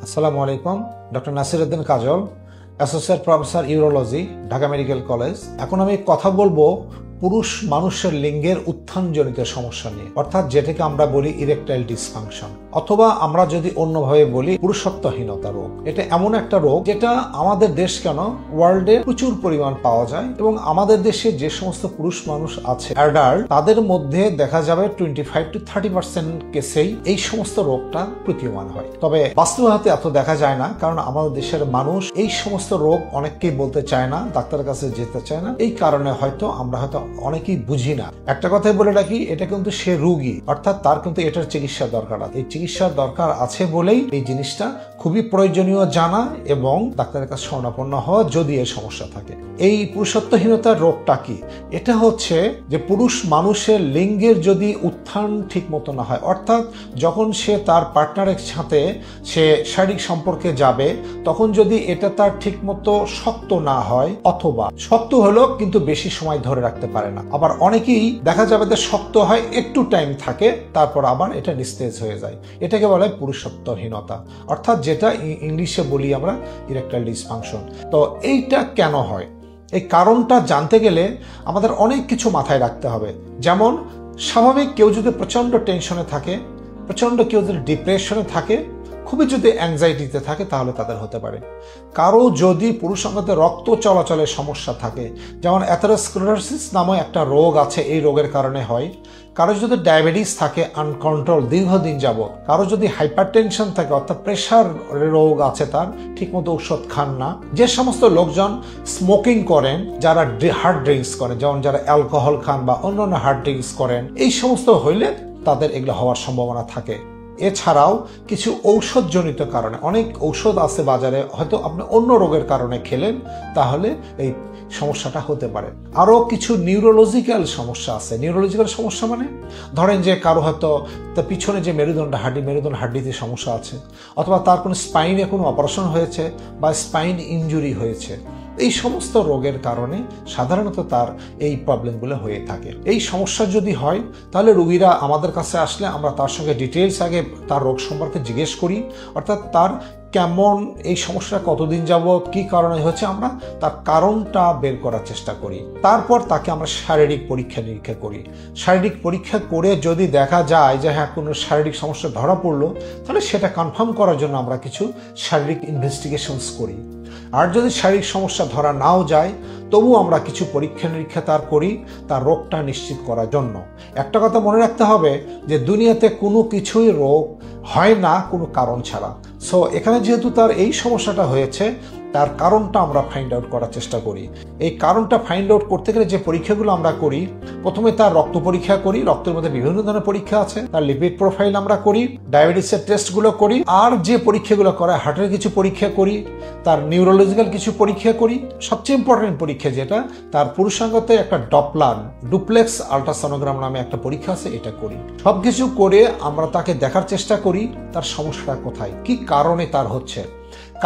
আসসালামু আলাইকুম। Doctor Nasiruddin Kajal, associate professor urology, Dhaka medical college. এখন আমি কথা বলবো পুরুষ মানুষের লিঙ্গের উত্থানজনিত সমস্যা নিয়ে, অর্থাৎ যেটাকে আমরা বলি ইরেকটাইল ডিসফাংশন, অথবা আমরা যদি অন্যভাবে বলি পুরুষত্বহীনতা রোগ। এটা এমন একটা রোগ যেটা আমাদের দেশ কেন ওয়ার্ল্ডে প্রচুর পরিমাণ পাওয়া যায়, এবং আমাদের দেশে যে সমস্ত পুরুষ মানুষ আছে অ্যাডাল্ট, তাদের মধ্যে দেখা যাবে 25 to 30% কেসেই এই সমস্ত রোগটা প্রতীয়মান হয়। তবে বাস্তবতাতে এত দেখা যায় না, কারণ আমাদের দেশের মানুষ এই সমস্ত রোগ অনেককেই বলতে চায় না, ডাক্তারের কাছে যেতে চায় না। এই কারণে হয়তো আমরা অনেকেই বুঝি না। একটা কথাই বলে রাখি, এটা কিন্তু সে রোগী, অর্থাৎ তার কিন্তু এটার চিকিৎসা দরকার আছে। এই চিকিৎসার দরকার আছে বলেই এই জিনিসটা খুবই প্রয়োজনীয় জানা এবং ডাক্তারের কাছে শরণাপন্ন হওয়া যদি এর সমস্যা থাকে। এই পুরুষত্বহীনতার রোগটা কি? এটা হচ্ছে যে পুরুষ মানুষের লিঙ্গের যদি উত্থান ঠিক মতো না হয়, অর্থাৎ যখন সে তার পার্টনারের সাথে সে শারীরিক সম্পর্কে যাবে, তখন যদি এটা তার ঠিক মতো শক্ত না হয়, অথবা শক্ত হলেও কিন্তু বেশি সময় ধরে রাখতে পারে না। আবার অনেকেই দেখা যাবে যে শক্ত হয়, একটু টাইম থাকে, তারপর আবার এটা নিস্তেজ হয়ে যায়। এটাকে বলা হয় পুরুষত্বহীনতা, অর্থাৎ যেটা ইংলিশে বলি আমরা ইরেকটাইল ডিসফাংশন। তো এইটা কেন হয়, এই কারণটা জানতে গেলে আমাদের অনেক কিছু মাথায় রাখতে হবে। যেমন স্বাভাবিক কেউ যদি প্রচন্ড টেনশনে থাকে, প্রচন্ড কেউ যদি ডিপ্রেশনে থাকে, খুবই যদি অ্যাংজাইটিতে থাকে, তাহলে তাদের হতে পারে। কারো যদি পুরুষাঙ্গতে রক্ত চলাচলের সমস্যা থাকে, যেমন অ্যাথেরোস্ক্লেরোসিস নামে একটা রোগ আছে, এই রোগের কারণে হয়। কারো যদি ডায়াবেটিস থাকে আনকন্ট্রোল দীর্ঘদিন যাবত, কারো যদি হাইপারটেনশন থাকে, অর্থাৎ প্রেশার রোগ আছে, তার ঠিকমতো ঔষধ খান না, যে সমস্ত লোকজন স্মোকিং করেন, যারা হার্ড ড্রিঙ্কস করেন, যেমন যারা অ্যালকোহল খান বা অন্যান্য হার্ড ড্রিঙ্কস করেন, এই সমস্ত হইলে তাদের এগুলো হওয়ার সম্ভাবনা থাকে। এছাড়াও কিছু ঔষধজনিত কারণে, অনেক ঔষধ আছে বাজারে, হয়তো আপনি অন্য রোগের কারণে খেলেন, তাহলে এই সমস্যাটা হতে পারে। আরও কিছু নিউরোলজিক্যাল সমস্যা আছে। নিউরোলজিক্যাল সমস্যা মানে ধরেন যে কারো হয়তো তার পিছনে যে মেরুদণ্ড হাড্ডিতে সমস্যা আছে, অথবা তার কোনো স্পাইনে কোনো অপারেশন হয়েছে বা স্পাইন ইনজুরি হয়েছে। এই সমস্ত রোগের কারণে সাধারণত তার এই প্রবলেমগুলো হয়ে থাকে। এই সমস্যা যদি হয়, তাহলে রোগীরা আমাদের কাছে আসলে আমরা তার সঙ্গে ডিটেলস আগে তার রোগ সম্পর্কে জিজ্ঞেস করি, অর্থাৎ তার কেমন এই সমস্যাটা কতদিন যাবত, কি কারণে হচ্ছে, আমরা তার কারণটা বের করার চেষ্টা করি। তারপর তাকে আমরা শারীরিক পরীক্ষা নিরীক্ষা করি। শারীরিক পরীক্ষা করে যদি দেখা যায় যে হ্যাঁ কোনো শারীরিক সমস্যা ধরা পড়লো, তাহলে সেটা কনফার্ম করার জন্য আমরা কিছু শারীরিক ইনভেস্টিগেশনস করি। আর যদি শারীরিক সমস্যা ধরা নাও যায়, তবু আমরা কিছু পরীক্ষা নিরীক্ষা তার করি, তার রোগটা নিশ্চিত করার জন্য। একটা কথা মনে রাখতে হবে যে দুনিয়াতে কোনো কিছুই রোগ হয় না কোনো কারণ ছাড়া। সো এখানে যেহেতু তার এই সমস্যাটা হয়েছে, তার কারণটা আমরা ফাইন্ড আউট করার চেষ্টা করি। এই কারণটা ফাইন্ড আউট করতে গেলে যে পরীক্ষাগুলো আমরা করি, প্রথমে তার রক্ত পরীক্ষা করি, রক্তের মধ্যে বিভিন্ন ধরনের পরীক্ষা আছে, তার লিপিড প্রোফাইল আমরা করি, ডায়াবেটিসের টেস্টগুলো করি, আর যে পরীক্ষাগুলো করা হার্টের কিছু পরীক্ষা করি, তার নিউরোলজিক্যাল কিছু পরীক্ষা করি। সবচেয়ে ইম্পর্টেন্ট পরীক্ষা যেটা, তার পুরুষাঙ্গতে একটা ডুপ্লেক্স আল্ট্রাসোনোগ্রাম নামে একটা পরীক্ষা আছে, এটা করি। সবকিছু করে আমরা তাকে দেখার চেষ্টা করি তার সমস্যাটা কোথায়, কি কারণে তার হচ্ছে।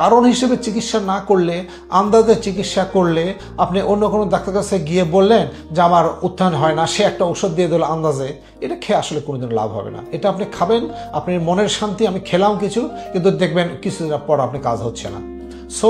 কারণ হিসেবে চিকিৎসা না করলে, আন্দাজে চিকিৎসা করলে, আপনি অন্য কোনো ডাক্তার কাছে গিয়ে বললেন যে আমার উত্থান হয় না, সে একটা ওষুধ দিয়ে দিল আন্দাজে, এটা খেয়ে আসলে কোনোদিন লাভ হবে না। এটা আপনি খাবেন, আপনার মনের শান্তি, আমি খেলাম কিছু, কিন্তু দেখবেন কিছুদিন পর আপনি কাজ হচ্ছে না। সো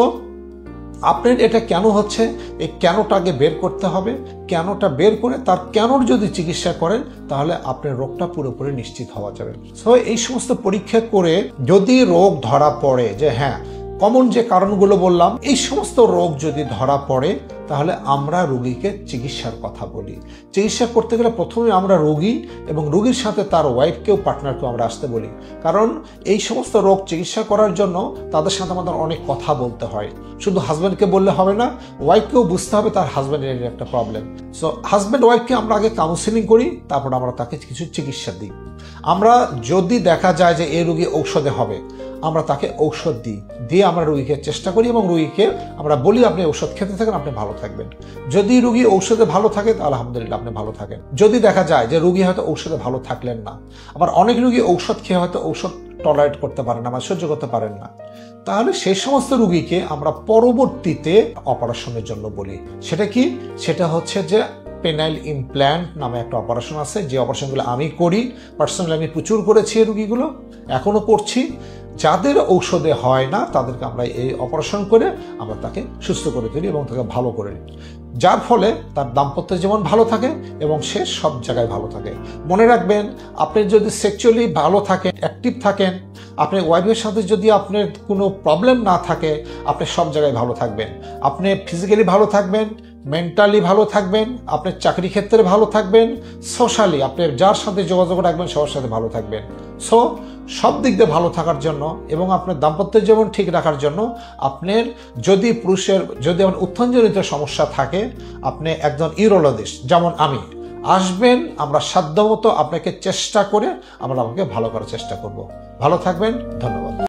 আপনার এটা কেন হচ্ছে, এই কেনটা আগে বের করতে হবে। কেনটা বের করে তার কেনর যদি চিকিৎসা করেন, তাহলে আপনার রোগটা পুরোপুরি নিশ্চিত হওয়া যাবে। সো এই সমস্ত পরীক্ষা করে যদি রোগ ধরা পড়ে, যে হ্যাঁ কমন যে কারণগুলো বললাম, এই সমস্ত রোগ যদি ধরা পড়ে, তাহলে আমরা রোগীকে চিকিৎসার কথা বলি। চিকিৎসা করতে গেলে প্রথমে আমরা রোগী এবং রোগীর সাথে তার ওয়াইফকেও, পার্টনারকেও আমরা আসতে বলি, কারণ এই সমস্ত রোগ চিকিৎসা করার জন্য তাদের সাথে আমাদের অনেক কথা বলতে হয়। শুধু হাজব্যান্ডকে বললে হবে না, ওয়াইফকেও বুঝতে হবে তার হাজব্যান্ডের একটা প্রবলেম। সো হাজব্যান্ড ওয়াইফকে আমরা আগে কাউন্সিলিং করি, তারপর আমরা তাকে কিছু চিকিৎসা দিই। আমরা যদি দেখা যায় যে এই রোগী ঔষধে হবে, আমরা তাকে ঔষধ দিয়ে আমরা রোগীকে চেষ্টা করি এবং রোগীকে আমরা বলি আপনি ঔষধ খেতে থাকেন, আপনি ভালো থাকবেন। যদি রোগী ঔষধে ভালো থাকে, তাহলে আলহামদুলিল্লাহ আপনি ভালো থাকেন। যদি দেখা যায় যে রোগী হয়তো ঔষধে ভালো থাকলেন না, আবার অনেক রোগী ঔষধ খেয়ে হয়তো ঔষধ টলারেট করতে পারেন না বা সহ্য করতে পারেন না, তাহলে সেই সমস্ত রোগীকে আমরা পরবর্তীতে অপারেশনের জন্য বলি। সেটা কি? সেটা হচ্ছে যে পেনাইল ইমপ্ল্যান্ট নামে একটা অপারেশন আছে, যে অপারেশনগুলো আমি করি পার্সোনালি, আমি প্রচুর করেছি এই রোগীগুলো, এখনো করছি। যাদের ঔষধে হয় না তাদেরকে আমরা এই অপারেশন করে আমরা তাকে সুস্থ করে তুলি এবং তাকে ভালো করে নিই, যার ফলে তার দাম্পত্য জীবন ভালো থাকে এবং সে সব জায়গায় ভালো থাকে। মনে রাখবেন, আপনি যদি সেক্সুয়ালি ভালো থাকেন, অ্যাক্টিভ থাকেন, আপনার ওয়াইফের সাথে যদি আপনার কোনো প্রবলেম না থাকে, আপনি সব জায়গায় ভালো থাকবেন। আপনি ফিজিক্যালি ভালো থাকবেন, মেন্টালি ভালো থাকবেন, আপনার চাকরি ক্ষেত্রে ভালো থাকবেন, সোশ্যালি আপনি যার সাথে যোগাযোগ রাখবেন সবার সাথে ভালো থাকবেন। সো সব দিক দিয়ে ভালো থাকার জন্য এবং আপনার দাম্পত্য জীবন ঠিক রাখার জন্য আপনার যদি পুরুষের যদি উত্থানজনিত সমস্যা থাকে, আপনি একজন ইউরোলজিস্ট যেমন আমি আসবেন, আমরা সাধ্যমতো আপনাকে চেষ্টা করে আমরা আমাকে ভালো করার চেষ্টা করব। ভালো থাকবেন, ধন্যবাদ।